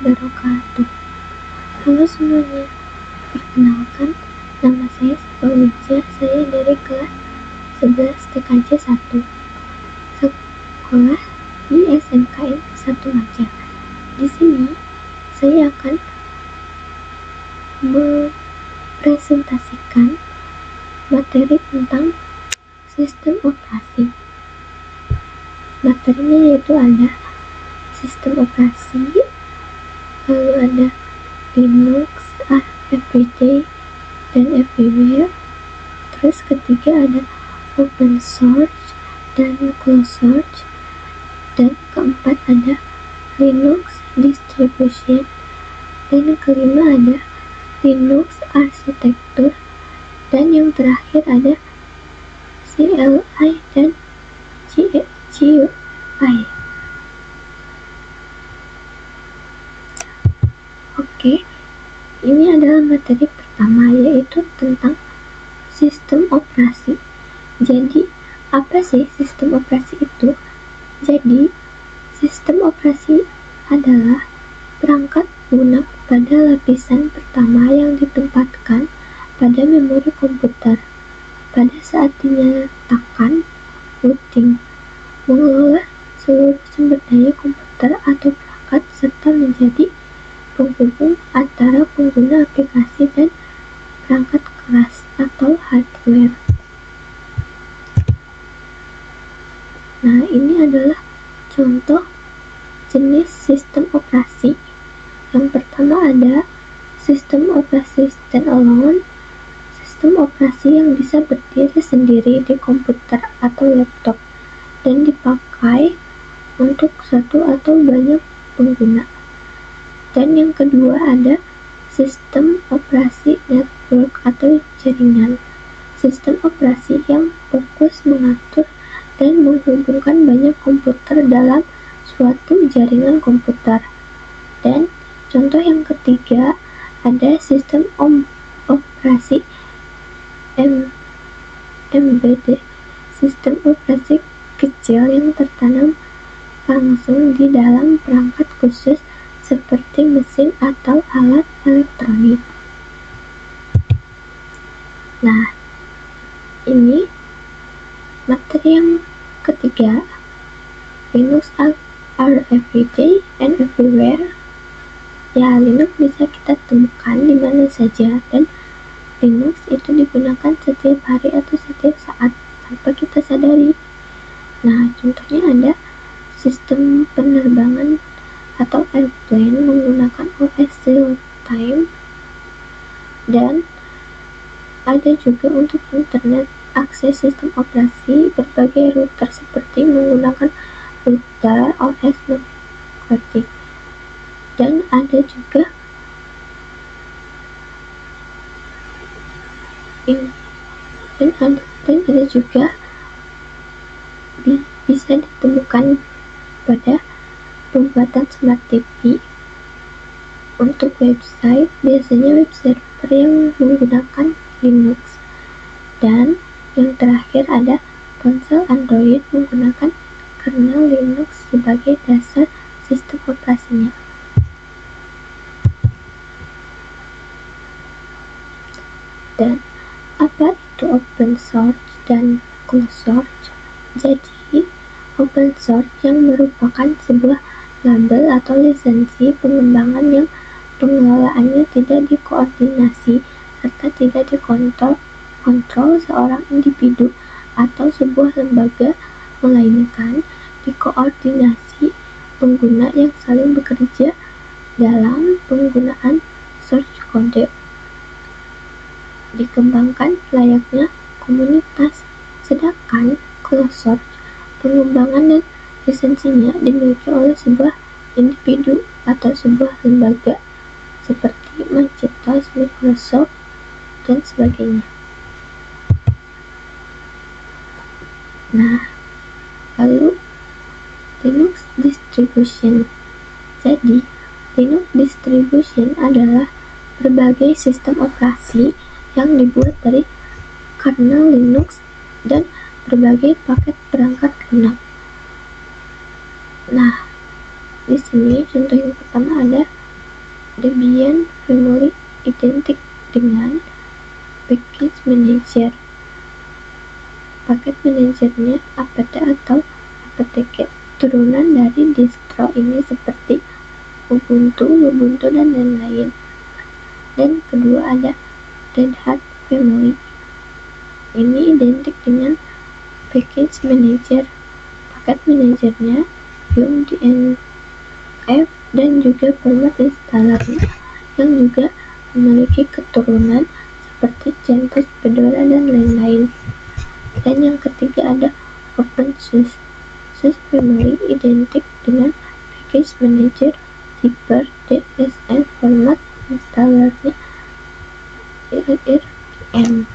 wabarakatuh. Halo semuanya, perkenalkan, nama saya Siva Wija, saya dari kelas 11 TKJ 1, sekolah di SMKN 1 Maja. Di sini saya akan mempresentasikan materi tentang sistem operasi. Materinya yaitu ada sistem operasi, lalu ada Linux, Everyday dan Everywhere. Terus ketiga ada open source dan closed source, dan keempat ada Linux distribution, dan kelima ada Linux arsitektur, dan yang terakhir ada CLI dan GUI. Oke, ini adalah materi pertama, yaitu tentang sistem operasi. Jadi, apa sih sistem operasi itu? Jadi, sistem operasi adalah perangkat lunak pada lapisan pertama yang ditempatkan pada memori komputer. Pada saat dinyatakan booting, mengelola seluruh sumber daya komputer atau perangkat serta menjadi penghubung antara pengguna aplikasi dan perangkat keras atau hardware. Nah, ini adalah contoh jenis sistem operasi. Yang pertama ada sistem operasi standalone, sistem operasi yang bisa berdiri sendiri di komputer atau laptop dan dipakai untuk satu atau banyak pengguna. Dan yang kedua ada sistem operasi network atau jaringan, sistem operasi yang fokus mengatur dan menghubungkan banyak komputer dalam suatu jaringan komputer. Dan contoh yang ketiga ada sistem operasi embedded, sistem operasi kecil yang tertanam langsung di dalam perangkat khusus seperti mesin atau alat elektronik. Nah, ini materi yang ketiga, Linux are everyday and everywhere. Ya, Linux bisa kita temukan di mana saja, dan Linux itu digunakan setiap hari atau setiap saat tanpa kita sadari. Nah, contohnya ada sistem penerbangan atau airplane menggunakan OS Zero Time, dan ada juga untuk internet akses sistem operasi berbagai router seperti menggunakan router OS Nordic, dan ada juga bisa ditemukan pada pembuatan smart TV. Untuk website, biasanya web server yang menggunakan Linux. Dan yang terakhir ada ponsel Android menggunakan kernel Linux sebagai dasar sistem operasinya. Dan apa itu open source dan closed source? Jadi, open source yang merupakan sebuah label atau lisensi pengembangan yang pengelolaannya tidak dikoordinasi serta tidak dikontrol seorang individu atau sebuah lembaga, melainkan dikoordinasi pengguna yang saling bekerja dalam penggunaan source code. Dikembangkan layaknya komunitas, sedangkan closed source pengembangan dan lisensinya dimiliki oleh sebuah individu atau sebuah lembaga seperti Macintosh, Microsoft, dan sebagainya. Nah, lalu Linux distribution. Jadi, Linux distribution adalah berbagai sistem operasi yang dibuat dari kernel Linux dan berbagai paket perangkat lunak. Nah, di sini contoh yang pertama ada Debian Family identik dengan Package Manager. Paket manajernya apt atau aptget. Turunan dari distro ini seperti Ubuntu, dan lain-lain. Dan kedua ada Red Hat Family. Ini identik dengan Package Manager. Paket manajernya UMDNF dan juga format installernya yang juga memiliki keturunan seperti CentOS, Fedora, dan lain-lain. Dan yang ketiga ada OpenSUSE. SUSE Family identik dengan Package Manager, Zipper, DSL, format installernya RPM.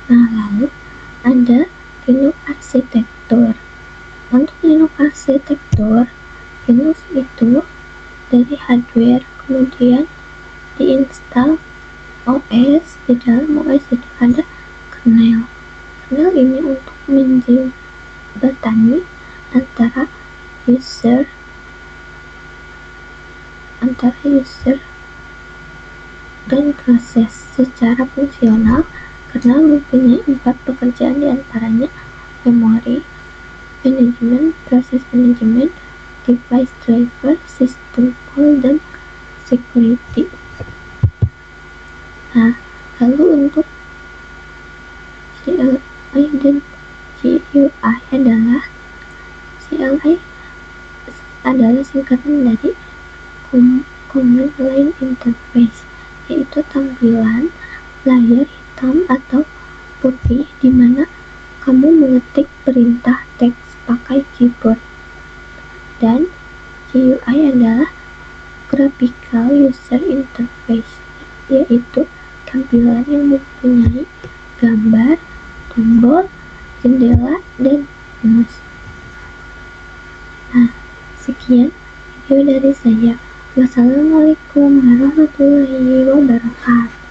Nah, lalu ada Linux Arsitektur. Untuk Linux Arsitektur, Linux itu dari hardware, kemudian diinstal OS. Di dalam OS itu ada kernel. Kernel ini untuk menjembatani antara user dan proses. Secara fungsional, kernel mempunyai 4 pekerjaan, diantaranya memori manajemen, proses manajemen, device driver, system call, dan security. Nah, lalu untuk CLI dan GUI adalah singkatan dari Command Line Interface, yaitu tampilan layar hitam atau putih di mana kamu mengetik perintah teks pakai keyboard. Dan GUI adalah Graphical User Interface, yaitu tampilan yang mempunyai gambar, tombol, jendela, dan mouse. Nah, sekian video dari saya. Wassalamualaikum warahmatullahi wabarakatuh.